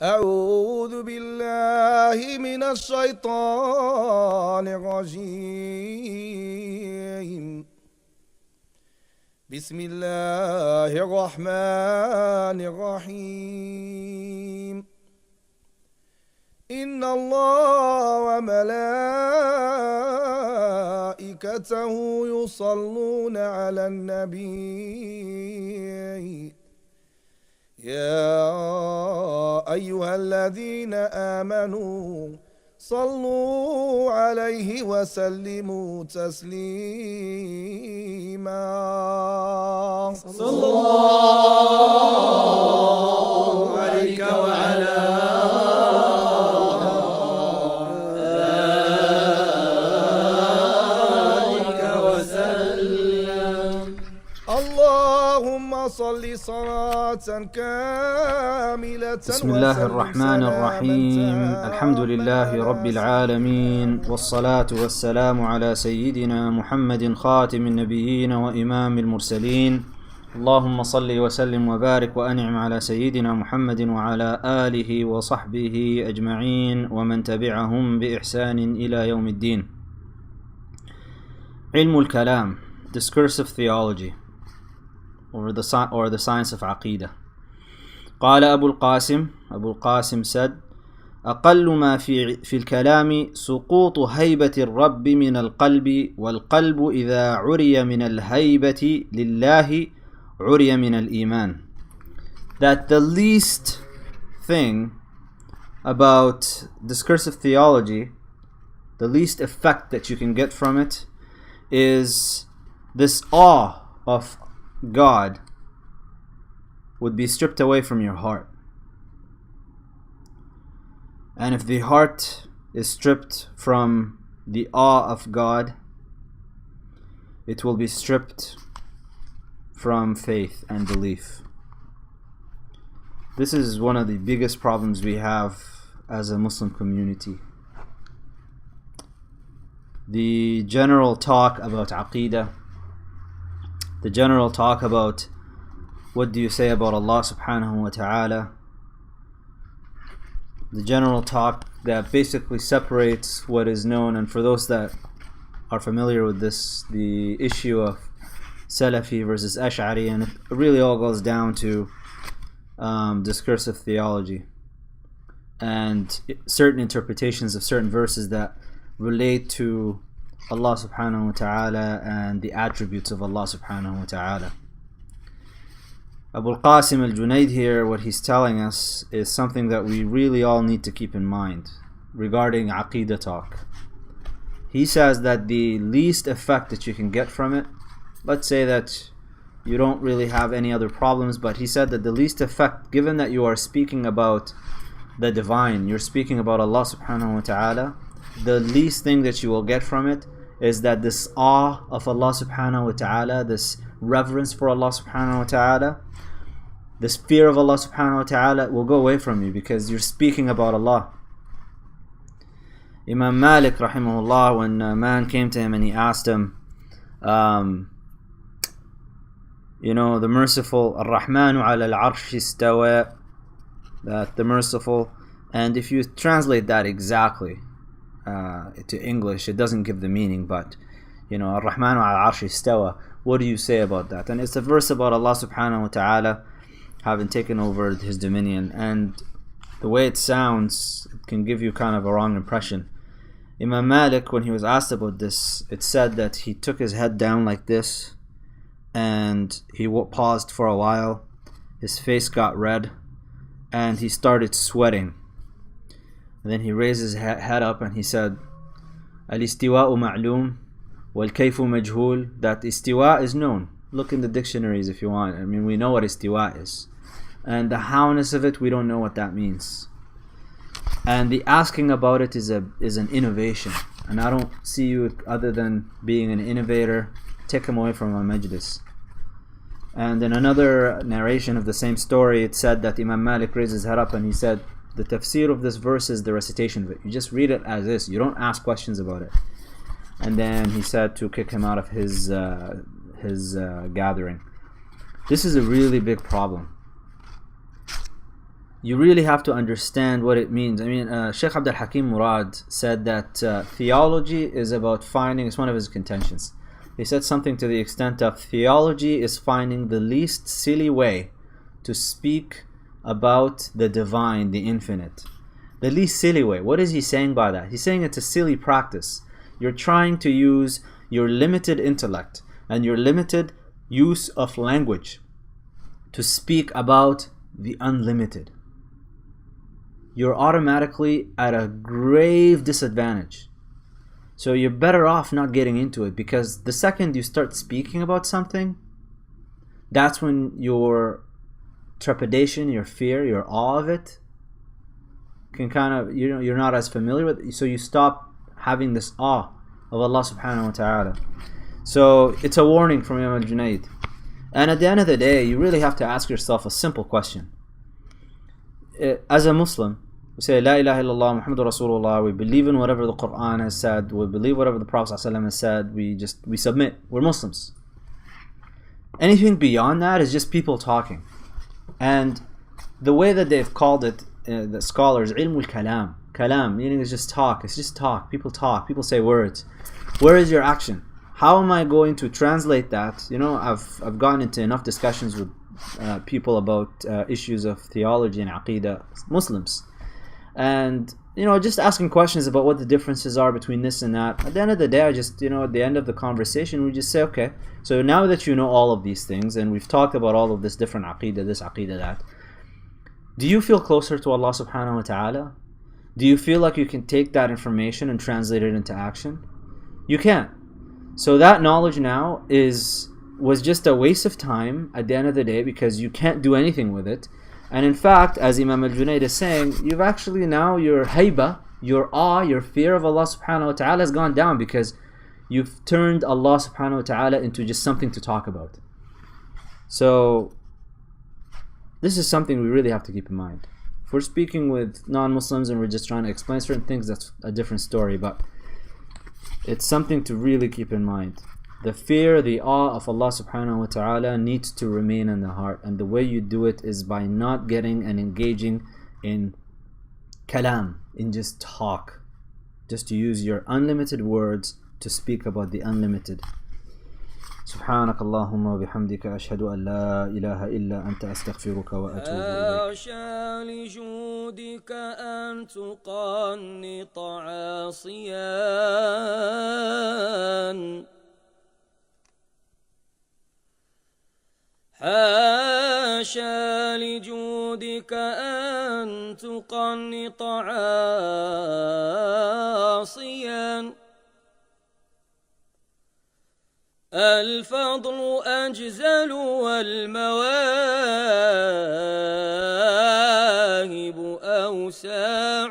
أعوذ بالله من الشيطان الرجيم. بسم الله الرحمن الرحيم. إن الله وملائكته يصلون على النبي يا أيها الذين آمنوا صلوا عليه وسلموا تسليما. صلى الله عليك وعلى آلك وسلم. اللهم صل صلاة كاملة. بسم الله الرحمن الرحيم. الحمد لله رب العالمين، والصلاة والسلام على سيدنا محمد خاتم النبيين وإمام المرسلين. اللهم صل وسلم وبارك وأنعم على سيدنا محمد وعلى آله وصحبه أجمعين ومن تبعهم بإحسان إلى يوم الدين. علم الكلام, discursive theology, or the science of Aqeedah. قال أبو القاسم said, أقل ما في الكلام سقوط هيبة الرب من القلب، والقلب إذا عري من الهيبة لله عري من الإيمان. That the least thing about discursive theology, the least effect that you can get from it, is this awe of God would be stripped away from your heart. And if the heart is stripped from the awe of God, it will be stripped from faith and belief. This is one of the biggest problems we have as a Muslim community. The general talk about Aqeedah, the general talk about what do you say about Allah subhanahu wa ta'ala, the general talk that basically separates what is known, and for those that are familiar with this, the issue of Salafi versus Ash'ari, and it really all goes down to discursive theology and certain interpretations of certain verses that relate to Allah subhanahu wa ta'ala and the attributes of Allah subhanahu wa ta'ala. Abu al-Qasim al-Junayd here, what he's telling us is something that we really all need to keep in mind regarding Aqeedah talk. He says that the least effect that you can get from it, let's say that you don't really have any other problems, but he said that the least effect, given that you are speaking about the divine, you're speaking about Allah subhanahu wa ta'ala, the least thing that you will get from it is that this awe of Allah subhanahu wa ta'ala, this reverence for Allah subhanahu wa ta'ala, this fear of Allah subhanahu wa ta'ala will go away from you because you're speaking about Allah. Imam Malik rahimahullah, when a man came to him and he asked him, the merciful, Ar-Rahmanu ala al-Arsh istawa, that the merciful, and if you translate that exactly to English, it doesn't give the meaning, but Ar-Rahmanu ala al-Arsh istawa, what do you say about that? And it's a verse about Allah subhanahu wa ta'ala having taken over his dominion, and the way it sounds, it can give you kind of a wrong impression. Imam Malik, when he was asked about this, it said that he took his head down like this and he paused for a while, his face got red and he started sweating, and then he raised his head up and he said, Al-istiwa'u ma'loom wal-kayfu majhul, that istiwa is known. Look in the dictionaries if you want. I mean, we know what istiwa is, and the howness of it, we don't know what that means. And the asking about it is an innovation, and I don't see you other than being an innovator. Take him away from our majlis. And in another narration of the same story, it said that Imam Malik raised his head up and he said, the tafsir of this verse is the recitation of it. You just read it as is. You don't ask questions about it. And then he said to kick him out of his gathering. This is a really big problem. you really have to understand what it means. I mean, Sheikh Abdul Hakim Murad said that theology is about finding, it's one of his contentions. He said something to the extent of theology is finding the least silly way to speak about the divine, the infinite. The least silly way. What is he saying by that? He's saying it's a silly practice. You're trying to use your limited intellect and your limited use of language to speak about the unlimited. You're automatically at a grave disadvantage. So you're better off not getting into it, because the second you start speaking about something, that's when your trepidation, your fear, your awe of it can kind of, you're not as familiar with it, so you stop having this awe of Allah subhanahu wa ta'ala. So it's a warning from Imam Junayd. And at the end of the day, you really have to ask yourself a simple question. As a Muslim, we say La ilaha illallah Muhammadur Rasulullah, we believe in whatever the Quran has said, we believe whatever the Prophet ﷺ has said, we submit, we're Muslims. Anything beyond that is just people talking. And the way that they've called it, the scholars, ilmul kalam, kalam, meaning it's just talk, people say words. Where is your action? How am I going to translate that? I've gone into enough discussions with people about issues of theology and Aqeedah, Muslims, and just asking questions about what the differences are between this and that. At the end of the day, I just at the end of the conversation, we just say, okay, so now that you know all of these things and we've talked about all of this different Aqeedah, this Aqeedah, that, do you feel closer to Allah subhanahu wa ta'ala? Do you feel like you can take that information and translate it into action? You can't. So that knowledge now was just a waste of time at the end of the day, because you can't do anything with it. And in fact, as Imam al-Junayd is saying, you've actually now, your hayba, your awe, your fear of Allah subhanahu wa ta'ala has gone down, because you've turned Allah subhanahu wa ta'ala into just something to talk about. So this is something we really have to keep in mind. If we're speaking with non-Muslims and we're just trying to explain certain things, that's a different story, but it's something to really keep in mind. The fear, the awe of Allah subhanahu wa ta'ala needs to remain in the heart, and the way you do it is by not getting and engaging in kalam, in just talk, just to use your unlimited words to speak about the unlimited. سبحانك اللهم وبحمدك أشهد أن لا إله إلا أنت أستغفرك وأتوب إليك. حاشا لجودك أن تقنط عاصيا، حاشا لجودك أن تقنط عاصيا، الفضل أجزل والمواهب أوسع.